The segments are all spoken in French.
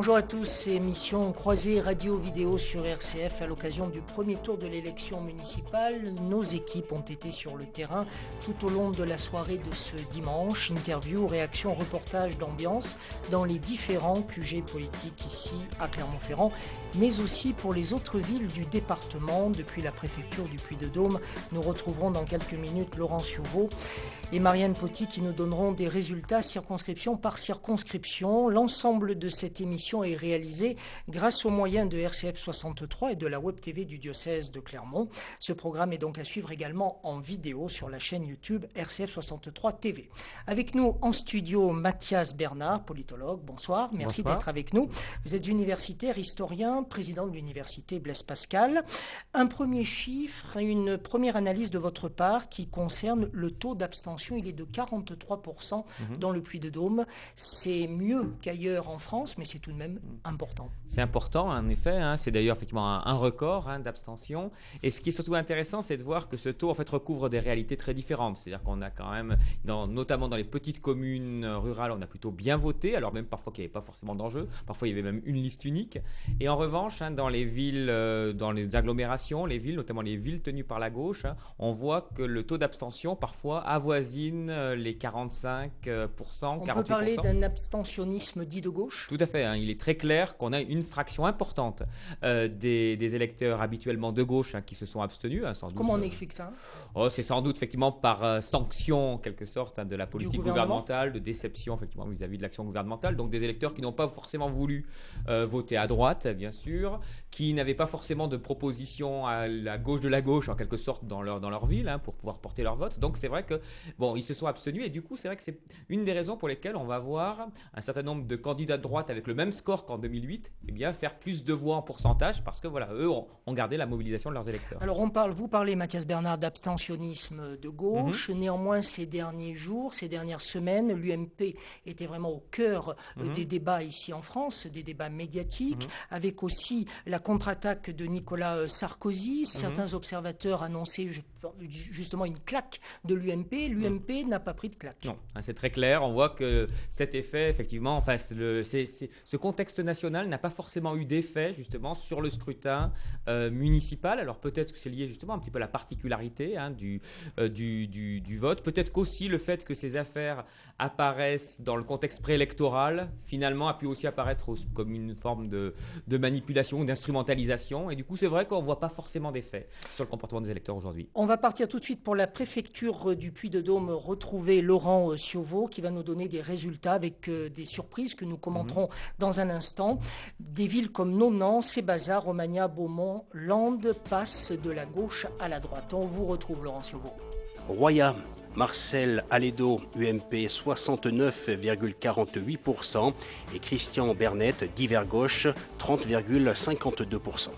Bonjour à tous, émission croisée radio-vidéo sur RCF à l'occasion du premier tour de l'élection municipale. Nos équipes ont été sur le terrain tout au long de la soirée de ce dimanche. Interviews, réactions, reportages d'ambiance dans les différents QG politiques ici à Clermont-Ferrand, mais aussi pour les autres villes du département. Depuis la préfecture du Puy-de-Dôme, nous retrouverons dans quelques minutes Laurent Siouveau et Marianne Poty qui nous donneront des résultats circonscription par circonscription. L'ensemble de cette émission est réalisé grâce aux moyens de RCF 63 et de la Web TV du diocèse de Clermont. Ce programme est donc à suivre également en vidéo sur la chaîne YouTube RCF 63 TV. Avec nous en studio, Mathias Bernard, politologue. Bonsoir, merci d'être avec nous. Vous êtes universitaire, historien, président de l'université Blaise Pascal. Un premier chiffre et une première analyse de votre part qui concerne le taux d'abstention. Il est de 43% dans le Puy-de-Dôme. C'est mieux qu'ailleurs en France, mais c'est tout de même important. C'est important, en effet. C'est d'ailleurs effectivement un record d'abstention. Et ce qui est surtout intéressant, c'est de voir que ce taux en fait recouvre des réalités très différentes. C'est-à-dire qu'on a quand même, notamment dans les petites communes rurales, on a plutôt bien voté, alors même parfois qu'il n'y avait pas forcément d'enjeu. Parfois, il y avait même une liste unique. Et en revanche, dans les villes, dans les agglomérations, les villes, notamment les villes tenues par la gauche, on voit que le taux d'abstention parfois avoisine les 45%, 48%. On peut parler d'un abstentionnisme dit de gauche ? Tout à fait. Il est très clair qu'on a une fraction importante des électeurs habituellement de gauche qui se sont abstenus. Sans doute, comment on explique ça ? C'est sans doute effectivement par sanction, en quelque sorte, de la politique gouvernementale, de déception effectivement vis-à-vis de l'action gouvernementale. Donc des électeurs qui n'ont pas forcément voulu voter à droite, bien sûr, qui n'avaient pas forcément de proposition à la gauche de la gauche, en quelque sorte, dans leur ville, pour pouvoir porter leur vote. Donc c'est vrai que ils se sont abstenus et du coup, c'est vrai que c'est une des raisons pour lesquelles on va voir un certain nombre de candidats de droite avec le même score qu'en 2008, faire plus de voix en pourcentage parce que eux ont gardé la mobilisation de leurs électeurs. Alors vous parlez, Mathias Bernard, d'abstentionnisme de gauche. Néanmoins, ces derniers jours, ces dernières semaines, l'UMP était vraiment au cœur des débats ici en France, des débats médiatiques, avec aussi la contre-attaque de Nicolas Sarkozy. Certains observateurs annonçaient justement une claque de l'UMP. L'UMP n'a pas pris de claque. Non, c'est très clair. On voit que cet effet, effectivement, ce contexte national n'a pas forcément eu d'effet, justement, sur le scrutin municipal. Alors peut-être que c'est lié, justement, un petit peu à la particularité du vote. Peut-être qu'aussi le fait que ces affaires apparaissent dans le contexte préélectoral, finalement, a pu aussi apparaître comme une forme de manipulation ou d'instrumentalisation. Et du coup, c'est vrai qu'on ne voit pas forcément d'effet sur le comportement des électeurs aujourd'hui. On va partir tout de suite pour la préfecture du Puy-de-Dôme, retrouver Laurent Siouveau qui va nous donner des résultats avec des surprises que nous commenterons dans un instant. Des villes comme Nonant, Sébaza, Romagna, Beaumont, Landes passent de la gauche à la droite. On vous retrouve, Laurent Siouveau. Roya, Marcel Alédo, UMP 69,48% et Christian Bernette, divers gauche, 30,52%.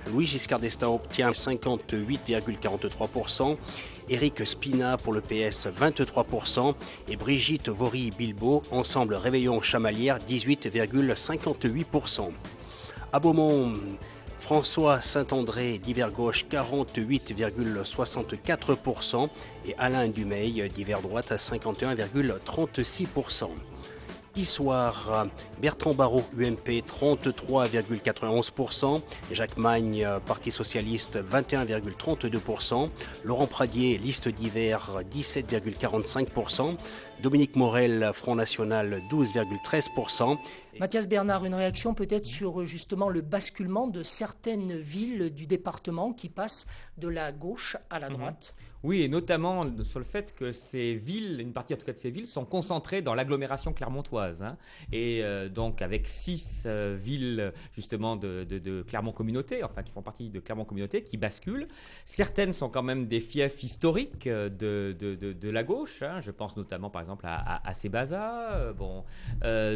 Louis Giscard d'Estaing obtient 58,43%, Éric Spina pour le PS 23% et Brigitte Vory-Bilbao, ensemble Réveillon Chamalières 18,58%. À Beaumont, François Saint-André, divers gauche 48,64% et Alain Dumeil, divers droite 51,36%. Issoire, Bertrand Barrault, UMP 33,91%, Jacques Magne, Parti Socialiste 21,32%, Laurent Pradier, liste d'hiver 17,45%, Dominique Morel, Front National 12,13%. Mathias Bernard, une réaction peut-être sur justement le basculement de certaines villes du département qui passent de la gauche à la droite. Oui, et notamment sur le fait que ces villes, une partie en tout cas de ces villes, sont concentrées dans l'agglomération clermontoise. Et donc avec 6 villes justement de Clermont Communauté, qui font partie de Clermont Communauté, qui basculent. Certaines sont quand même des fiefs historiques de la gauche. Je pense notamment par exemple à Sébaza.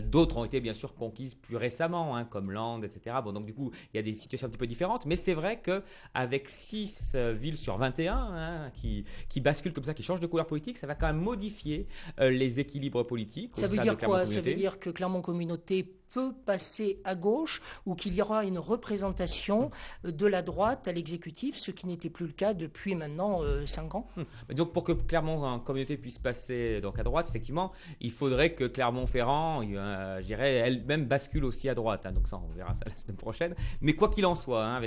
D'autres ont été bien sûr conquises plus récemment, comme Landes, etc. Donc du coup, il y a des situations un petit peu différentes. Mais c'est vrai qu'avec 6 villes sur 21 qui basculent comme ça, qui changent de couleur politique, ça va quand même modifier les équilibres politiques. Ça veut dire quoi ? Ça veut dire que Clermont Communauté peut passer à gauche ou qu'il y aura une représentation de la droite à l'exécutif, ce qui n'était plus le cas depuis maintenant 5 ans. Donc pour que Clermont en communauté puisse passer donc à droite, effectivement, il faudrait que Clermont-Ferrand, je dirais, elle-même bascule aussi à droite. Donc ça, on verra ça la semaine prochaine. Mais quoi qu'il en soit,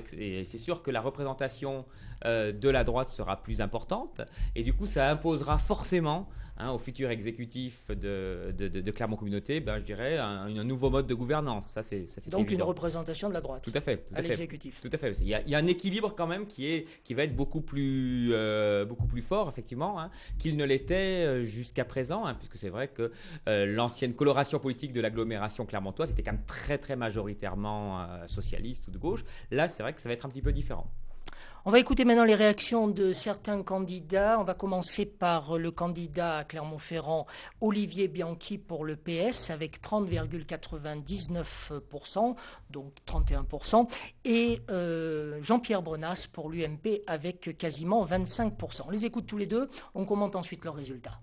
c'est sûr que la représentation de la droite sera plus importante. Et du coup, ça imposera forcément au futur exécutif de Clermont Communauté, je dirais, un nouveau mode de gouvernance. Ça, c'est donc évident. une représentation de la droite. Tout à fait. À l'exécutif. Tout à fait. Il y a un équilibre quand même qui va être beaucoup plus fort, effectivement, qu'il ne l'était jusqu'à présent, puisque c'est vrai que l'ancienne coloration politique de l'agglomération clermontoise était quand même très, très majoritairement socialiste ou de gauche. Là, c'est vrai que ça va être un petit peu différent. On va écouter maintenant les réactions de certains candidats. On va commencer par le candidat à Clermont-Ferrand, Olivier Bianchi pour le PS, avec 30,99%, donc 31%, et Jean-Pierre Brenas pour l'UMP avec quasiment 25%. On les écoute tous les deux, on commente ensuite leurs résultats.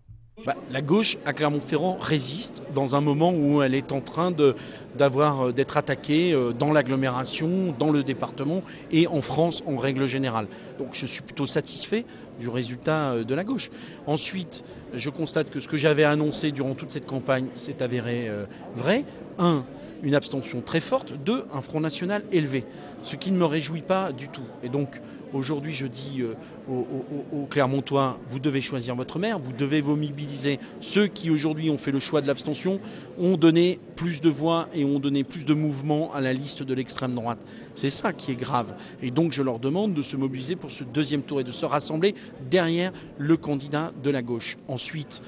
La gauche à Clermont-Ferrand résiste dans un moment où elle est en train d'être attaquée dans l'agglomération, dans le département et en France en règle générale. Donc je suis plutôt satisfait du résultat de la gauche. Ensuite, je constate que ce que j'avais annoncé durant toute cette campagne s'est avéré vrai. 1, une abstention très forte. 2, un Front National élevé, ce qui ne me réjouit pas du tout. Et donc aujourd'hui, je dis aux Clermontois, vous devez choisir votre maire, vous devez vous mobiliser. Ceux qui aujourd'hui ont fait le choix de l'abstention ont donné plus de voix et ont donné plus de mouvement à la liste de l'extrême droite. C'est ça qui est grave. Et donc je leur demande de se mobiliser pour ce deuxième tour et de se rassembler derrière le candidat de la gauche. Ensuite,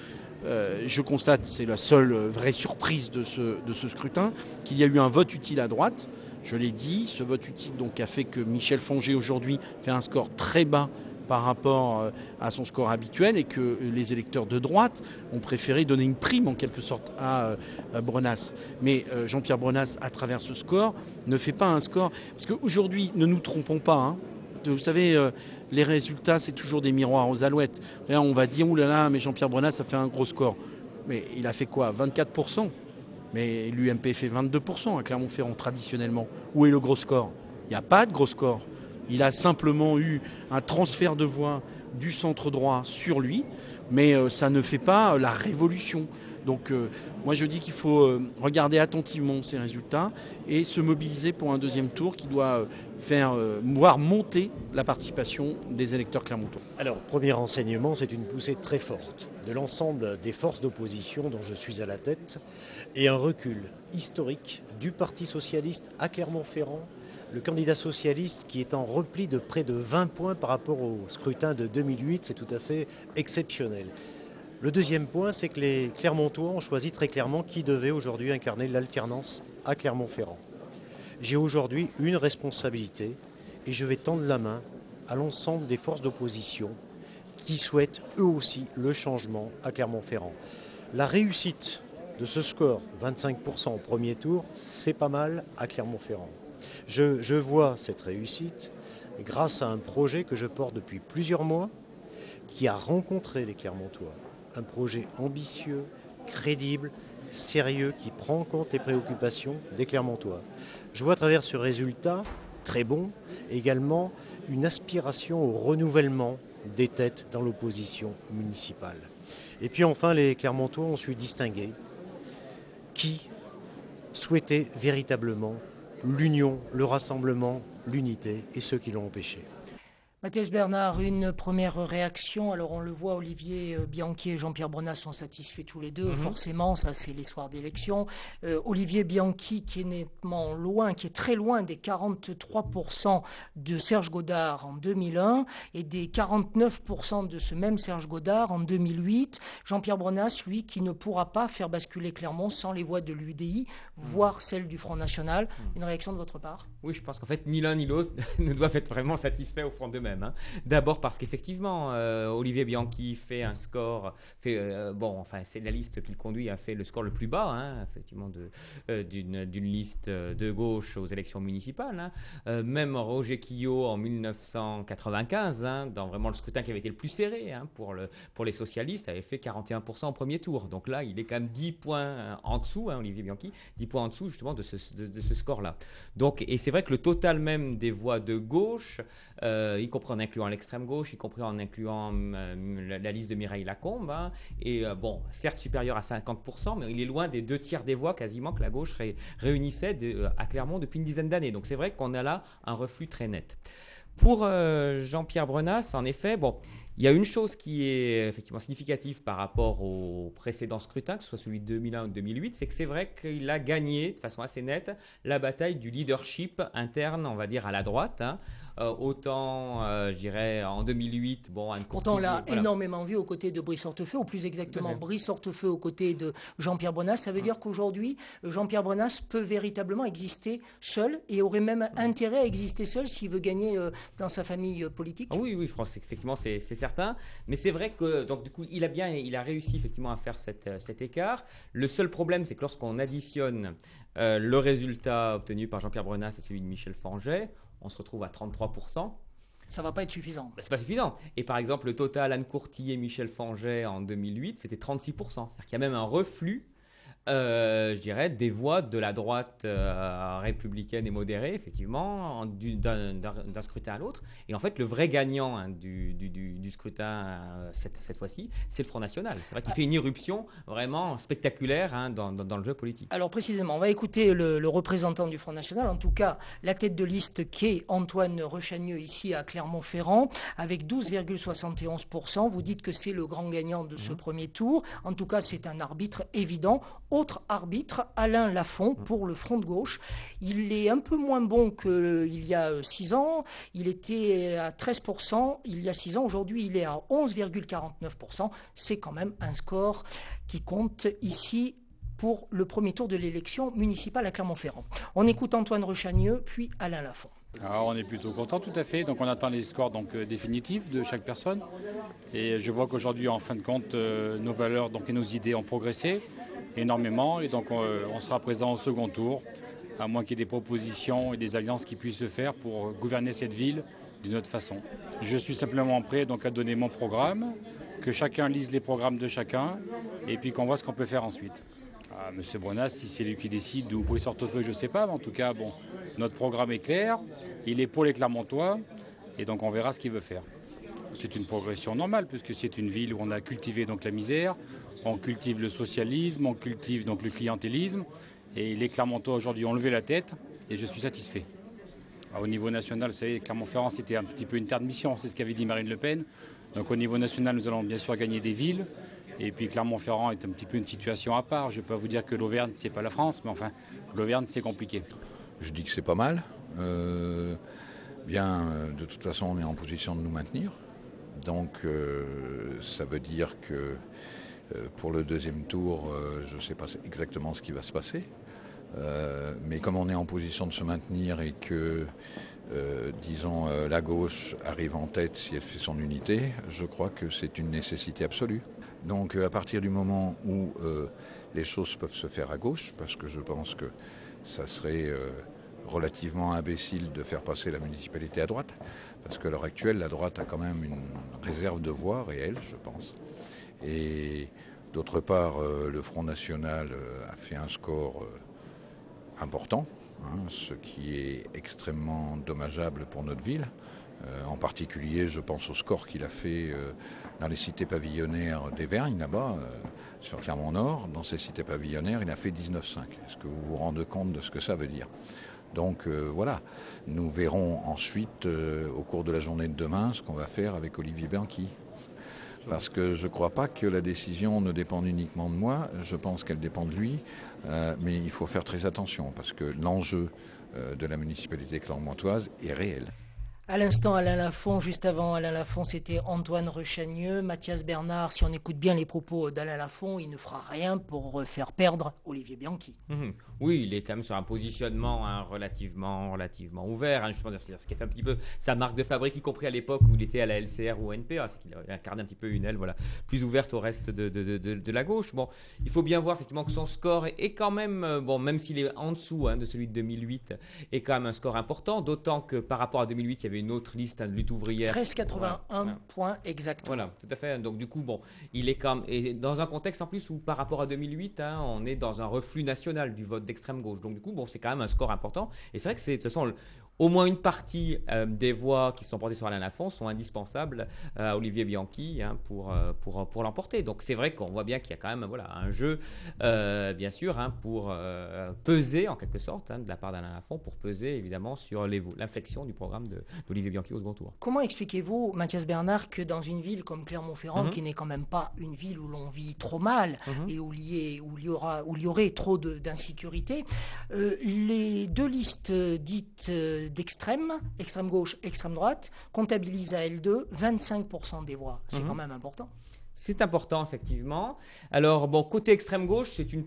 je constate, c'est la seule vraie surprise de ce scrutin, qu'il y a eu un vote utile à droite. Je l'ai dit, ce vote utile donc a fait que Michel Fongé aujourd'hui fait un score très bas par rapport à son score habituel et que les électeurs de droite ont préféré donner une prime en quelque sorte à Brenas. Mais Jean-Pierre Brenas, à travers ce score, ne fait pas un score... Parce qu'aujourd'hui, ne nous trompons pas, vous savez, les résultats, c'est toujours des miroirs aux alouettes. Là, on va dire, oulala, mais Jean-Pierre Brenas a fait un gros score. Mais il a fait quoi, 24%? Mais l'UMP fait 22% à Clermont-Ferrand traditionnellement. Où est le gros score? Il n'y a pas de gros score. Il a simplement eu un transfert de voix du centre droit sur lui, mais ça ne fait pas la révolution. Donc moi je dis qu'il faut regarder attentivement ces résultats et se mobiliser pour un deuxième tour qui doit voir monter la participation des électeurs clermontois. Alors, premier renseignement, c'est une poussée très forte de l'ensemble des forces d'opposition dont je suis à la tête et un recul historique du Parti socialiste à Clermont-Ferrand. Le candidat socialiste qui est en repli de près de 20 points par rapport au scrutin de 2008, c'est tout à fait exceptionnel. Le deuxième point, c'est que les Clermontois ont choisi très clairement qui devait aujourd'hui incarner l'alternance à Clermont-Ferrand. J'ai aujourd'hui une responsabilité et je vais tendre la main à l'ensemble des forces d'opposition qui souhaitent eux aussi le changement à Clermont-Ferrand. La réussite de ce score, 25% au premier tour, c'est pas mal à Clermont-Ferrand. Je vois cette réussite grâce à un projet que je porte depuis plusieurs mois qui a rencontré les Clermontois. Un projet ambitieux, crédible, sérieux, qui prend en compte les préoccupations des Clermontois. Je vois à travers ce résultat, très bon, également une aspiration au renouvellement des têtes dans l'opposition municipale. Et puis enfin, les Clermontois ont su distinguer qui souhaitait véritablement l'union, le rassemblement, l'unité et ceux qui l'ont empêché. Mathias Bernard, une première réaction. Alors on le voit, Olivier Bianchi et Jean-Pierre Brenas sont satisfaits tous les deux. Forcément, ça c'est les soirs d'élection. Olivier Bianchi qui est nettement loin, qui est très loin des 43% de Serge Godard en 2001 et des 49% de ce même Serge Godard en 2008. Jean-Pierre Brenas, lui, qui ne pourra pas faire basculer Clermont sans les voix de l'UDI, voire celles du Front National. Une réaction de votre part? Oui, je pense qu'en fait, ni l'un ni l'autre ne doivent être vraiment satisfaits au fond d'eux-mêmes. même. Hein. D'abord parce qu'effectivement, Olivier Bianchi fait un score, c'est la liste qu'il conduit a fait le score le plus bas, hein, effectivement, d'une liste de gauche aux élections municipales. Hein. Même Roger Quillot en 1995, hein, dans vraiment le scrutin qui avait été le plus serré hein, pour les socialistes, avait fait 41% au premier tour. Donc là, il est quand même 10 points en dessous, hein, Olivier Bianchi, 10 points en dessous justement de ce score-là. Donc, et c'est vrai que le total même des voix de gauche, y compris en incluant l'extrême gauche, y compris en incluant la liste de Mireille Lacombe, hein, est certes supérieur à 50%, mais il est loin des 2/3 des voix quasiment que la gauche réunissait à Clermont depuis une dizaine d'années. Donc c'est vrai qu'on a là un reflux très net. Pour Jean-Pierre Brenas, en effet, il y a une chose qui est effectivement significative par rapport au précédent scrutin, que ce soit celui de 2001 ou de 2008, c'est que c'est vrai qu'il a gagné de façon assez nette la bataille du leadership interne, on va dire, à la droite. Hein. Autant, je dirais, en 2008, Anne Courtier... Pourtant, on l'a énormément vu aux côtés de Brice Hortefeux, ou plus exactement Brice Hortefeux aux côtés de Jean-Pierre Brenas. Ça veut dire qu'aujourd'hui, Jean-Pierre Brenas peut véritablement exister seul et aurait même intérêt à exister seul s'il veut gagner dans sa famille politique. Ah oui, je pense qu'effectivement, c'est certain. Mais c'est vrai que, donc, du coup, il a réussi effectivement à faire cet écart. Le seul problème, c'est que lorsqu'on additionne le résultat obtenu par Jean-Pierre Brenas et celui de Michel Forget, on se retrouve à 33%. Ça ne va pas être suffisant. C'est pas suffisant. Et par exemple, le total Anne Courtier et Michel Forget en 2008, c'était 36%. C'est-à-dire qu'il y a même un reflux, je dirais, des voix de la droite républicaine et modérée, effectivement, d'un scrutin à l'autre. Et en fait, le vrai gagnant hein, du scrutin cette fois-ci, c'est le Front National. C'est vrai qu'il fait une irruption vraiment spectaculaire hein, dans le jeu politique. Alors précisément, on va écouter le représentant du Front National, en tout cas la tête de liste qui est Antoine Rechagneux ici à Clermont-Ferrand, avec 12,71%. Vous dites que c'est le grand gagnant de ce premier tour. En tout cas, c'est un arbitre évident. Autre arbitre, Alain Lafont, pour le Front de gauche. Il est un peu moins bon qu'il y a 6 ans. Il était à 13% il y a 6 ans. Aujourd'hui, il est à 11,49%. C'est quand même un score qui compte ici pour le premier tour de l'élection municipale à Clermont-Ferrand. On écoute Antoine Rechagneux, puis Alain Lafont. Alors on est plutôt content, tout à fait. Donc on attend les scores définitifs de chaque personne. Et je vois qu'aujourd'hui, en fin de compte, nos valeurs et nos idées ont progressé énormément. Et donc on sera présent au second tour, à moins qu'il y ait des propositions et des alliances qui puissent se faire pour gouverner cette ville d'une autre façon. Je suis simplement prêt à donner mon programme, que chacun lise les programmes de chacun, et puis qu'on voit ce qu'on peut faire ensuite. Monsieur Brenas, si c'est lui qui décide, ou Brice Hortefeux, je ne sais pas, mais en tout cas, notre programme est clair, il est pour les Clermontois, et donc on verra ce qu'il veut faire. C'est une progression normale, puisque c'est une ville où on a cultivé la misère, on cultive le socialisme, on cultive le clientélisme, et les Clermontois aujourd'hui ont levé la tête, et je suis satisfait. Au niveau national, vous savez, Clermont-Ferrand, c'était un petit peu une terre de mission, c'est ce qu'avait dit Marine Le Pen. Donc au niveau national, nous allons bien sûr gagner des villes. Et puis Clermont-Ferrand est un petit peu une situation à part. Je ne vais pas vous dire que l'Auvergne, c'est pas la France, mais enfin, l'Auvergne, c'est compliqué. Je dis que c'est pas mal. De toute façon, on est en position de nous maintenir. Donc, ça veut dire que pour le deuxième tour, je ne sais pas exactement ce qui va se passer. Mais comme on est en position de se maintenir et que, la gauche arrive en tête si elle fait son unité, je crois que c'est une nécessité absolue. Donc à partir du moment où les choses peuvent se faire à gauche, parce que je pense que ça serait relativement imbécile de faire passer la municipalité à droite, parce qu'à l'heure actuelle, la droite a quand même une réserve de voix réelle, je pense. Et d'autre part, le Front National a fait un score important, ce qui est extrêmement dommageable pour notre ville. En particulier, je pense au score qu'il a fait dans les cités pavillonnaires d'Évergne, là-bas, sur Clermont-Nord. Dans ces cités pavillonnaires, il a fait 19,5. Est-ce que vous vous rendez compte de ce que ça veut dire ? Donc voilà, nous verrons ensuite, au cours de la journée de demain, ce qu'on va faire avec Olivier Bianchi. Parce que je ne crois pas que la décision ne dépende uniquement de moi, je pense qu'elle dépend de lui, mais il faut faire très attention, parce que l'enjeu de la municipalité clermontoise est réel. À l'instant, Alain Lafont, juste avant Alain Lafont, c'était Antoine Rechagneux. Mathias Bernard, si on écoute bien les propos d'Alain Lafont, il ne fera rien pour faire perdre Olivier Bianchi. Oui, il est quand même sur un positionnement relativement ouvert. Justement, c'est ce qui a fait un petit peu sa marque de fabrique, y compris à l'époque où il était à la LCR ou au NPA. C'est qu'il a incarné un petit peu une aile plus ouverte au reste de la gauche. Bon, il faut bien voir effectivement que son score est quand même, même s'il est en dessous de celui de 2008, est quand même un score important. D'autant que par rapport à 2008, il y avait une autre liste de lutte ouvrière. 13,81 points exactement. Voilà, tout à fait. Donc du coup, il est quand même, et dans un contexte en plus où par rapport à 2008, on est dans un reflux national du vote d'extrême gauche. Donc du coup, c'est quand même un score important. Et c'est vrai que c'est de toute façon au moins une partie des voix qui sont portées sur Alain Lafont sont indispensables à Olivier Bianchi pour l'emporter. Donc c'est vrai qu'on voit bien qu'il y a quand même un jeu, bien sûr, pour peser en quelque sorte de la part d'Alain Lafont, pour peser évidemment sur l'inflexion du programme d'Olivier Bianchi au second tour. Comment expliquez-vous, Mathias Bernard, que dans une ville comme Clermont-Ferrand, qui n'est quand même pas une ville où l'on vit trop mal et où il y aurait trop d'insécurité, les deux listes dites d'extrême gauche, extrême droite, comptabilisent à L2 25% des voix. C'est quand même important. C'est important, effectivement. Alors, côté extrême gauche, c'est une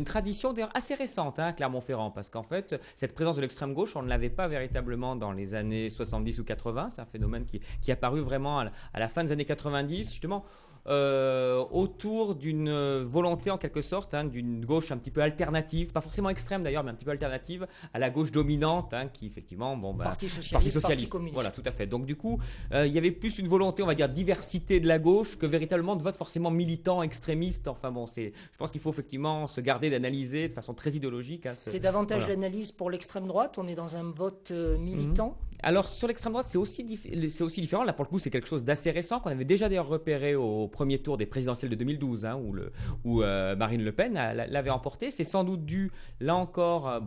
tradition d'ailleurs assez récente à Clermont-Ferrand, parce qu'en fait, cette présence de l'extrême gauche, on ne l'avait pas véritablement dans les années 70 ou 80. C'est un phénomène qui est apparu vraiment à la fin des années 90, justement, autour d'une volonté en quelque sorte d'une gauche un petit peu alternative, pas forcément extrême d'ailleurs, mais un petit peu alternative à la gauche dominante qui effectivement Parti socialiste, Parti communiste. Voilà, tout à fait. Donc du coup, il y avait plus une volonté, on va dire, diversité de la gauche que véritablement de vote forcément militant, extrémiste. Enfin je pense qu'il faut effectivement se garder d'analyser de façon très idéologique. C'est davantage l'analyse pour l'extrême droite. On est dans un vote militant. Alors sur l'extrême droite, c'est aussi différent. Là pour le coup, c'est quelque chose d'assez récent qu'on avait déjà d'ailleurs repéré au premier tour des présidentielles de 2012, où Marine Le Pen l'avait emporté. C'est sans doute dû, là encore,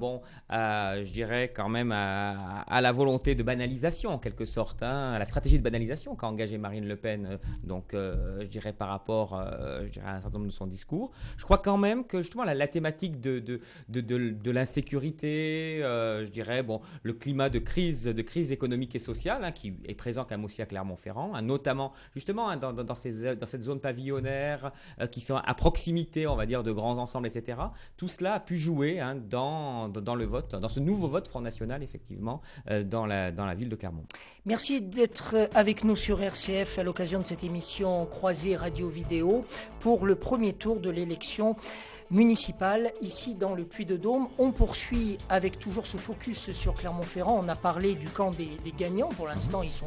je dirais quand même à la volonté de banalisation en quelque sorte, à la stratégie de banalisation qu'a engagée Marine Le Pen. Je dirais par rapport, à un certain nombre de son discours. Je crois quand même que justement la thématique de l'insécurité, je dirais le climat de crise économique et sociale qui est présent quand même aussi à Clermont-Ferrand, notamment justement dans cette zone pavillonnaire qui sont à proximité, on va dire, de grands ensembles, etc. Tout cela a pu jouer dans le vote, dans ce nouveau vote Front National, effectivement, dans la ville de Clermont. Merci d'être avec nous sur RCF à l'occasion de cette émission Croisée Radio-Vidéo pour le premier tour de l'élection municipale ici dans le Puy-de-Dôme. On poursuit avec toujours ce focus sur Clermont-Ferrand. On a parlé du camp des gagnants. Pour l'instant, ils sont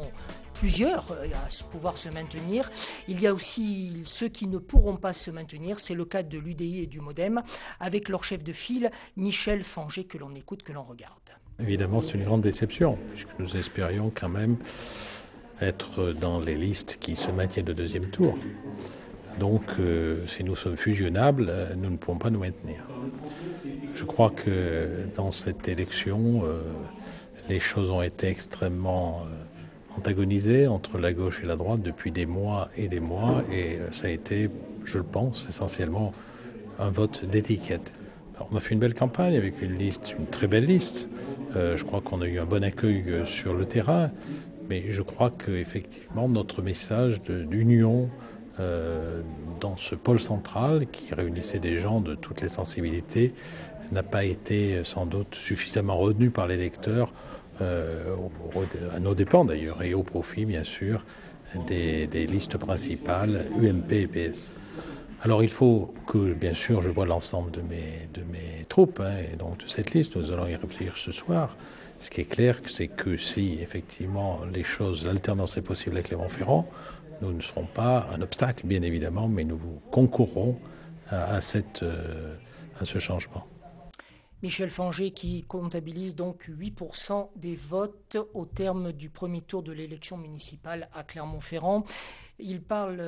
plusieurs à pouvoir se maintenir. Il y a aussi ceux qui ne pourront pas se maintenir. C'est le cas de l'UDI et du MoDem avec leur chef de file, Michel Fangé, que l'on écoute, que l'on regarde. Évidemment, c'est une grande déception puisque nous espérions quand même être dans les listes qui se maintiennent au deuxième tour. Donc, si nous sommes fusionnables, nous ne pouvons pas nous maintenir. Je crois que dans cette élection, les choses ont été extrêmement antagonisées entre la gauche et la droite depuis des mois, et ça a été, je le pense, essentiellement un vote d'étiquette. Alors, on a fait une belle campagne avec une très belle liste. Je crois qu'on a eu un bon accueil sur le terrain, mais je crois qu'effectivement, notre message d'union dans ce pôle central qui réunissait des gens de toutes les sensibilités n'a pas été sans doute suffisamment retenu par les électeurs, à nos dépens d'ailleurs, et au profit bien sûr des listes principales UMP et PS. Alors il faut que bien sûr je vois l'ensemble de mes troupes et donc de cette liste, nous allons y réfléchir ce soir. Ce qui est clair, c'est que si effectivement l'alternance est possible à Clermont-Ferrand, nous ne serons pas un obstacle, bien évidemment, mais nous concourrons à ce changement. Michel Fangé qui comptabilise donc 8% des votes au terme du premier tour de l'élection municipale à Clermont-Ferrand. Il parle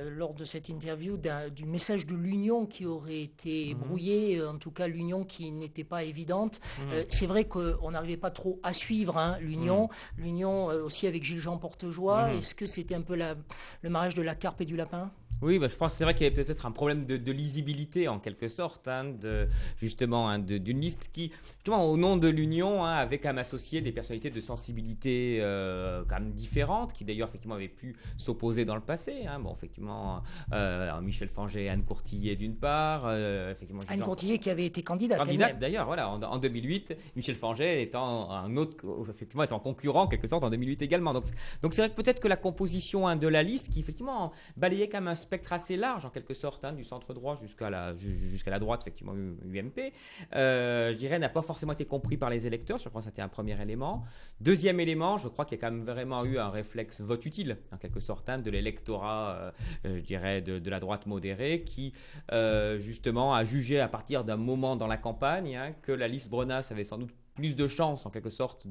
lors de cette interview du message de l'union qui aurait été brouillé, en tout cas l'union qui n'était pas évidente. C'est vrai qu'on n'arrivait pas trop à suivre l'union aussi avec Gilles-Jean Portejoie. Est-ce que c'était un peu le mariage de la carpe et du lapin ? Oui, je pense que c'est vrai qu'il y avait peut-être un problème de lisibilité en quelque sorte, d'une liste qui, justement, au nom de l'Union, avait quand même associé des personnalités de sensibilité quand même différentes, qui d'ailleurs effectivement avaient pu s'opposer dans le passé. Effectivement, Michel Fanget et Anne Courtillet d'une part. Anne Courtillet qui avait été candidate d'ailleurs, voilà, en 2008, Michel Fanget étant étant concurrent en quelque sorte en 2008 également. Donc c'est vrai que peut-être que la composition de la liste, qui effectivement balayait quand même un spectre assez large en quelque sorte, du centre droit jusqu'à la droite, effectivement UMP, je dirais, n'a pas forcément été compris par les électeurs. Je pense que c'était un premier élément. Deuxième élément, je crois qu'il y a quand même vraiment eu un réflexe vote utile en quelque sorte de l'électorat, je dirais, de la droite modérée, qui justement a jugé à partir d'un moment dans la campagne que la liste Brenas avait sans doute plus de chances en quelque sorte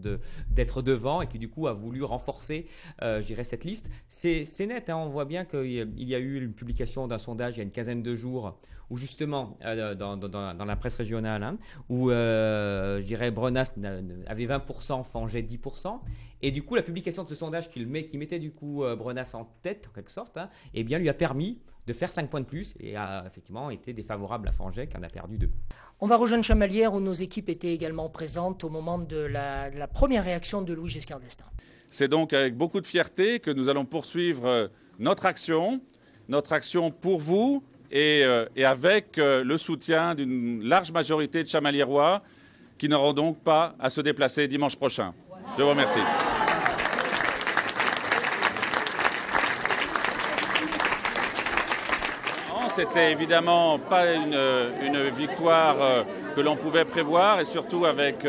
d'être devant, et qui du coup a voulu renforcer je dirais cette liste. C'est net, on voit bien qu'il y a eu une publication d'un sondage il y a une quinzaine de jours où justement dans la presse régionale où je dirais Brenas avait 20%, Fanget 10%, et du coup la publication de ce sondage qui mettait du coup Brenas en tête en quelque sorte, et bien lui a permis de faire 5 points de plus et a effectivement été défavorable à Fanget qui en a perdu 2. On va rejoindre Chamalières où nos équipes étaient également présentes au moment de la première réaction de Louis Giscard d'Estaing. C'est donc avec beaucoup de fierté que nous allons poursuivre notre action pour vous et avec le soutien d'une large majorité de Chamaliérois qui n'auront donc pas à se déplacer dimanche prochain. Je vous remercie. C'était évidemment pas une victoire que l'on pouvait prévoir, et surtout avec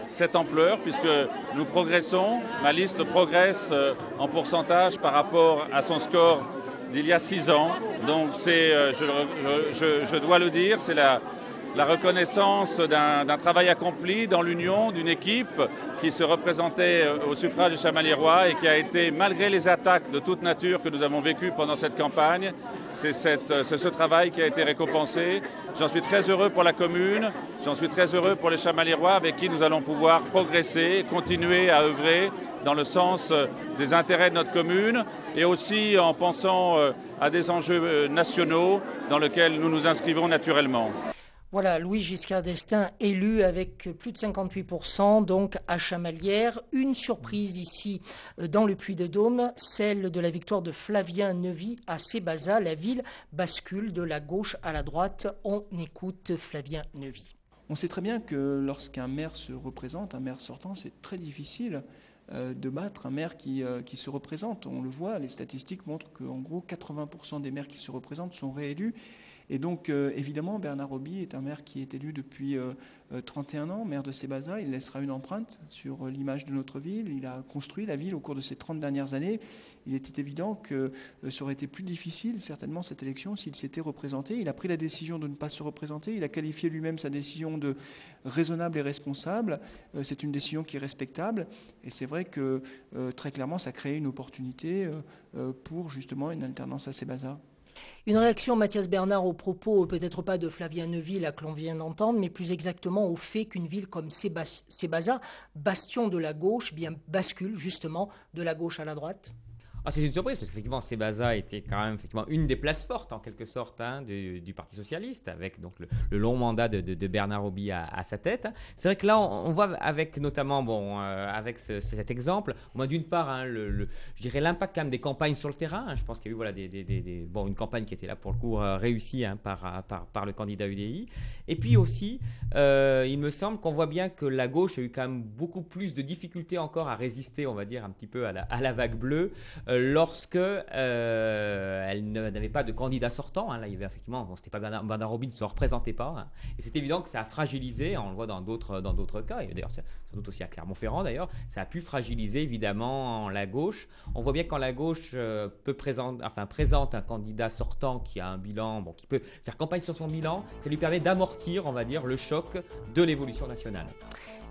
cette ampleur, puisque nous progressons, ma liste progresse en pourcentage par rapport à son score d'il y a 6 ans. Donc je dois le dire, c'est la reconnaissance d'un travail accompli dans l'Union, d'une équipe qui se représentait au suffrage des Chamaliérois et qui a été, malgré les attaques de toute nature que nous avons vécues pendant cette campagne, c'est ce travail qui a été récompensé. J'en suis très heureux pour la commune, j'en suis très heureux pour les Chamaliérois avec qui nous allons pouvoir progresser, continuer à œuvrer dans le sens des intérêts de notre commune, et aussi en pensant à des enjeux nationaux dans lesquels nous nous inscrivons naturellement. Voilà, Louis Giscard d'Estaing élu avec plus de 58%, donc à Chamalières. Une surprise ici dans le Puy-de-Dôme, celle de la victoire de Flavien Neuvy à Sébaza. La ville bascule de la gauche à la droite. On écoute Flavien Neuvy. On sait très bien que lorsqu'un maire se représente, un maire sortant, c'est très difficile de battre un maire qui se représente. On le voit, les statistiques montrent qu'en gros 80% des maires qui se représentent sont réélus. Et donc, évidemment, Bernard Roby est un maire qui est élu depuis 31 ans, maire de Sébaza. Il laissera une empreinte sur l'image de notre ville. Il a construit la ville au cours de ces 30 dernières années. Il était évident que ça aurait été plus difficile, certainement, cette élection, s'il s'était représenté. Il a pris la décision de ne pas se représenter. Il a qualifié lui-même sa décision de raisonnable et responsable. C'est une décision qui est respectable. Et c'est vrai que, très clairement, ça crée une opportunité pour, justement, une alternance à Sébaza. Une réaction, Mathias Bernard, au propos, peut-être pas de Flavien Neuvy, là, que l'on vient d'entendre, mais plus exactement au fait qu'une ville comme Sébaza, bastion de la gauche, bien bascule justement de la gauche à la droite. C'est une surprise parce qu'effectivement Sébaza était quand même effectivement une des places fortes en quelque sorte du Parti Socialiste, avec donc le long mandat de Bernard Roby à sa tête. C'est vrai que là on voit avec notamment avec cet exemple, d'une part je dirais l'impact quand même des campagnes sur le terrain. Je pense qu'il y a eu une campagne qui était là pour le coup réussie par le candidat UDI. Et puis aussi il me semble qu'on voit bien que la gauche a eu quand même beaucoup plus de difficultés encore à résister, on va dire un petit peu à la vague bleue. Lorsque elle n'avait pas de candidat sortant, là il y avait effectivement, c'était pas Bernard Roby ne se représentait pas, et c'est évident que ça a fragilisé, on le voit dans d'autres cas, et d'ailleurs sans doute aussi à Clermont-Ferrand d'ailleurs, ça a pu fragiliser évidemment la gauche. On voit bien que quand la gauche présente un candidat sortant qui a un bilan, qui peut faire campagne sur son bilan, ça lui permet d'amortir, on va dire, le choc de l'évolution nationale.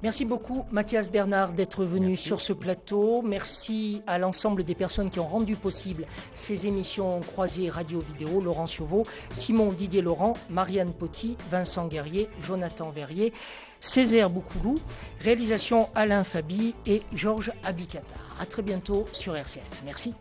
Merci beaucoup Mathias Bernard d'être venu sur ce plateau. Merci à l'ensemble des personnes qui ont rendu possible ces émissions croisées radio-vidéo. Laurent Cioveau, Simon Didier Laurent, Marianne Poty, Vincent Guerrier, Jonathan Verrier, Césaire Boukoulou, réalisation Alain Fabi et Georges Abikatar. À très bientôt sur RCF. Merci.